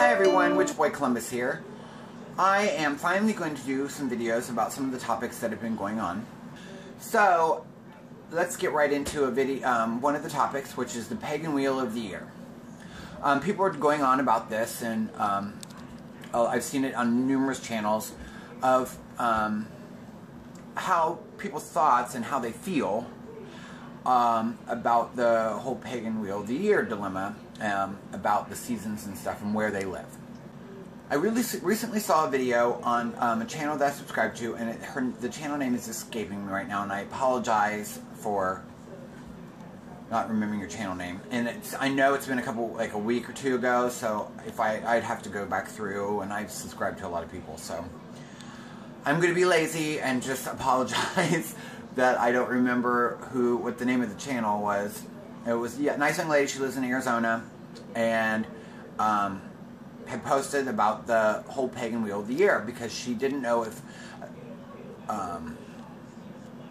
Hi everyone, Witch Boy Columbus here. I am finally going to do some videos about some of the topics that have been going on. So, let's get right into a video, one of the topics, which is the Pagan Wheel of the Year. People are going on about this, and I've seen it on numerous channels, of how people's thoughts and how they feel about the whole Pagan Wheel of the Year dilemma, about the seasons and stuff and where they live. I recently saw a video on a channel that I subscribe to, and the channel name is escaping me right now, and I apologize for not remembering your channel name. And I know it's been a week or two ago, so I'd have to go back through, and I've subscribed to a lot of people, so I'm going to be lazy and just apologize that I don't remember what the name of the channel was. It was, yeah, nice young lady. She lives in Arizona, and had posted about the whole Pagan Wheel of the Year because she didn't know if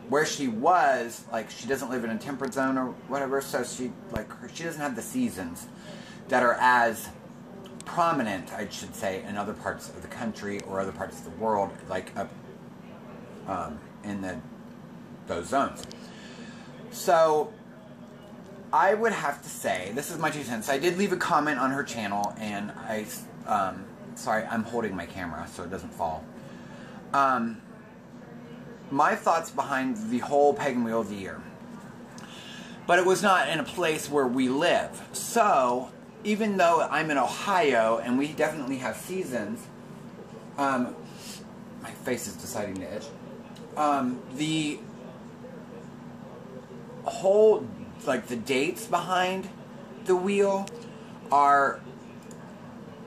where she was, like, she doesn't live in a temperate zone or whatever, so she doesn't have the seasons that are as prominent, I should say, in other parts of the country or other parts of the world, like up in those zones. So I would have to say, this is my 2 cents. I did leave a comment on her channel, and sorry, I'm holding my camera so it doesn't fall. My thoughts behind the whole Pagan Wheel of the Year. But it was not in a place where we live. So, even though I'm in Ohio, and we definitely have seasons, my face is deciding to itch. The whole, the dates behind the wheel are,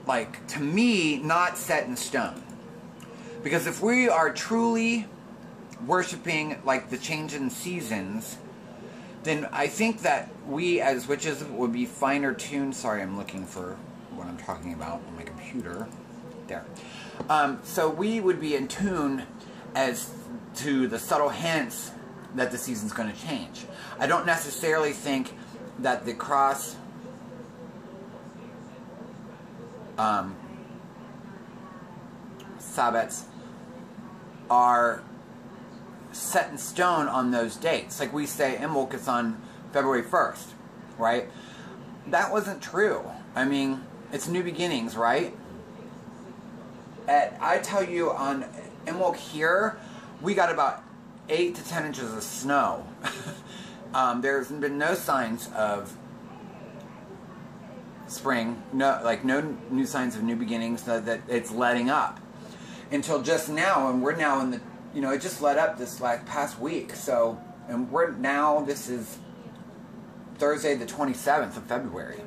to me, not set in stone. Because if we are truly worshipping, the change in seasons, then I think that we as witches would be finer tuned. Sorry, I'm looking for what I'm talking about on my computer. There. So we would be in tune as to the subtle hints that the season's going to change. I don't necessarily think that the cross Sabbats are set in stone on those dates. Like we say, Imbolc is on February 1st, right? That wasn't true. I mean, it's new beginnings, right? I tell you, on Imbolc here, we got about 8 to 10 inches of snow. There's been no signs of spring, no new signs of new beginnings, that it's letting up until just now, and we're now in the, it just let up this past week. So, and this is Thursday the 27th of February.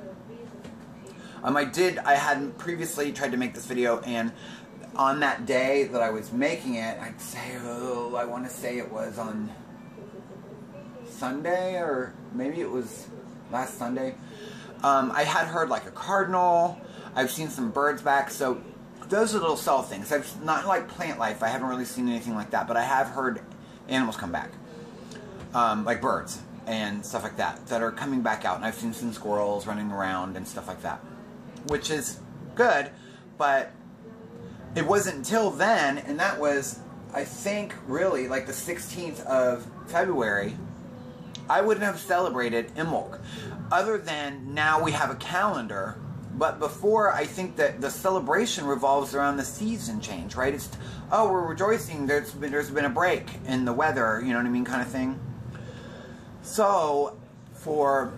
I had previously tried to make this video, and on that day that I was making it, I'd say, I want to say it was on Sunday, or maybe it was last Sunday. I had heard a cardinal. I've seen some birds back, so those are little cell things. I've not like plant life. I haven't really seen anything like that, but I have heard animals come back, like birds and stuff like that are coming back out. And I've seen some squirrels running around and stuff like that, which is good. But it wasn't until then, and that was, I think, really the 16th of February. I wouldn't have celebrated Imbolc, other than now we have a calendar. But before, I think that the celebration revolves around the season change, right? It's, oh, we're rejoicing, there's been a break in the weather, you know what I mean, kind of thing. So, for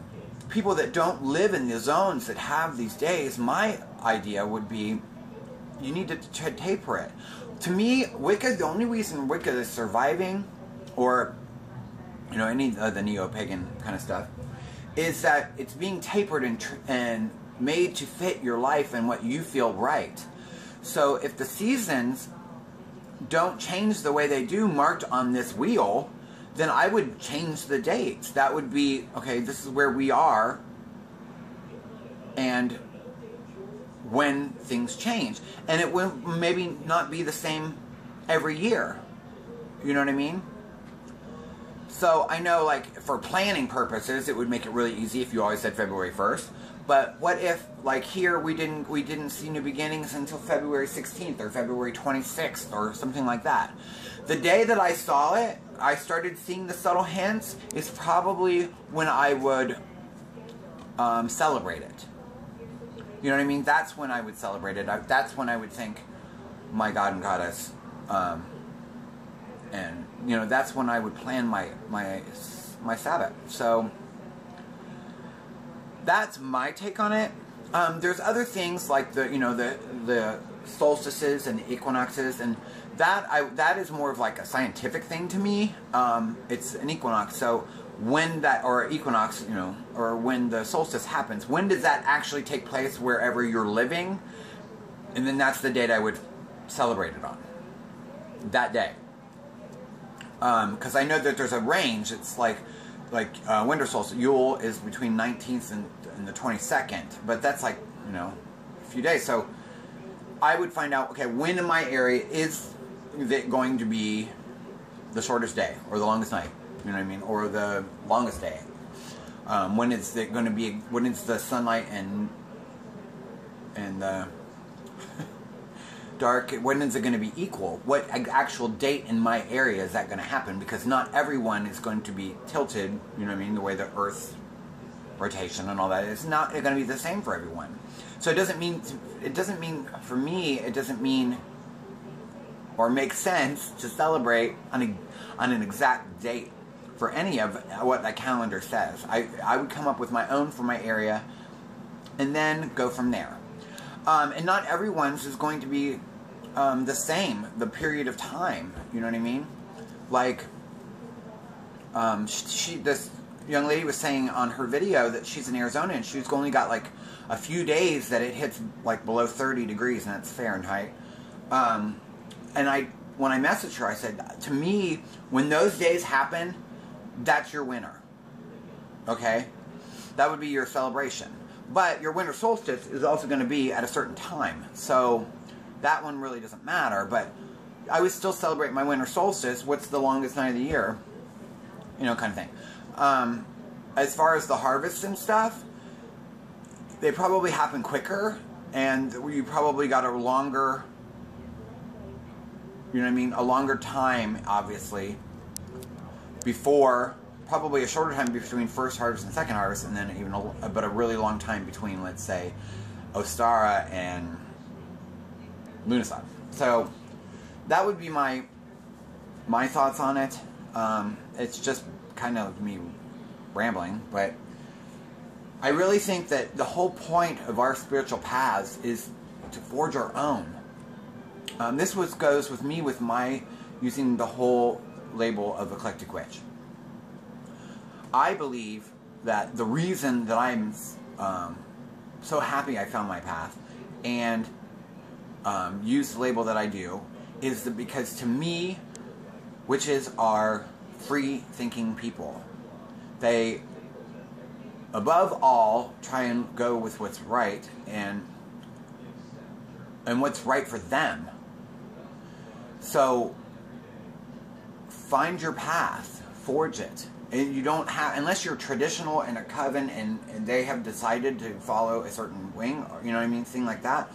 people that don't live in the zones that have these days, my idea would be, you need to taper it. To me, Wicca, the only reason Wicca is surviving, or any of the neo-pagan kind of stuff, is that it's being tapered and made to fit your life and what you feel right. So if the seasons don't change the way they do marked on this wheel, then I would change the dates. That would be, okay, this is where we are, and when things change. And it will maybe not be the same every year. You know what I mean? So I know, like, for planning purposes, it would make it really easy if you always said February 1st. But what if, like here, we didn't see New Beginnings until February 16th or February 26th or something like that? The day that I saw it, I started seeing the subtle hints, is probably when I would celebrate it. You know what I mean? That's when I would celebrate it. That's when I would think, my God and Goddess. And, you know, that's when I would plan my Sabbath. So, that's my take on it. There's other things like the solstices and the equinoxes, and that is more of like a scientific thing to me. It's an equinox, so when that, or equinox, you know, or when the solstice happens, when does that actually take place wherever you're living? And then that's the date I would celebrate it on. That day. Because I know that there's a range. It's like winter solstice. Yule is between 19th and the 22nd. But that's like, you know, a few days. So I would find out, okay, when in my area is it going to be the shortest day or the longest night? You know what I mean? Or the longest day? When is it going to be? When is the sunlight and the dark? When is it going to be equal? What actual date in my area is that going to happen? Because not everyone is going to be tilted, you know what I mean, the way the Earth's rotation and all that is not going to be the same for everyone. So it doesn't mean, for me, it doesn't mean or make sense to celebrate on an exact date for any of what the calendar says. I would come up with my own for my area and then go from there. And not everyone's is going to be the same, the period of time, you know what I mean? Like, this young lady was saying on her video that she's in Arizona and she's only got like a few days that it hits like below 30 degrees, and that's Fahrenheit. And when I messaged her, I said, to me, when those days happen, that's your winter. Okay? That would be your celebration. But your winter solstice is also going to be at a certain time. So that one really doesn't matter. But I would still celebrate my winter solstice. What's the longest night of the year? You know, kind of thing. As far as the harvests and stuff, they probably happen quicker. And you probably got a longer, you know what I mean? A longer time, obviously, before, probably a shorter time between first harvest and second harvest, and then even but a really long time between, let's say, Ostara and Lughnasadh. So that would be my thoughts on it. It's just kind of me rambling, but I really think that the whole point of our spiritual paths is to forge our own. This goes with me with my using the whole label of eclectic witch. I believe that the reason that I'm so happy I found my path and use the label that I do is that because to me, witches are free-thinking people. They, above all, try and go with what's right and what's right for them. So find your path, forge it. And you don't have, unless you're traditional in a coven and they have decided to follow a certain wing, or, you know what I mean, thing like that.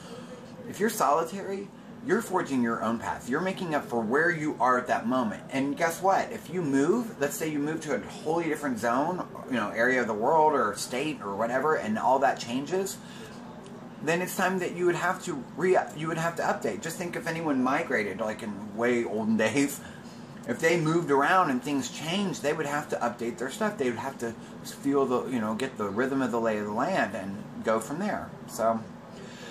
If you're solitary, you're forging your own path. You're making up for where you are at that moment. And guess what? If you move, let's say you move to a wholly different zone, you know, area of the world or state or whatever, and all that changes, then it's time that you would have to update. Just think if anyone migrated, like in way olden days. If they moved around and things changed, they would have to update their stuff. They would have to feel the, you know, get the rhythm of the lay of the land and go from there. So,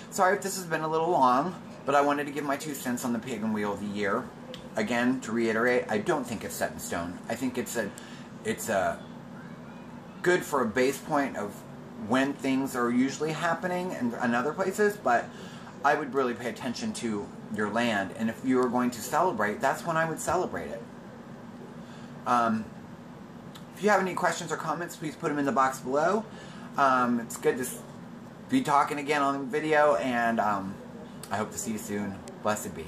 sorry if this has been a little long, but I wanted to give my 2 cents on the Pagan Wheel of the year. Again, to reiterate, I don't think it's set in stone. I think it's a good for a base point of when things are usually happening in other places, but I would really pay attention to your land, and if you were going to celebrate, that's when I would celebrate it. If you have any questions or comments, please put them in the box below. It's good to be talking again on the video, and I hope to see you soon. Blessed be.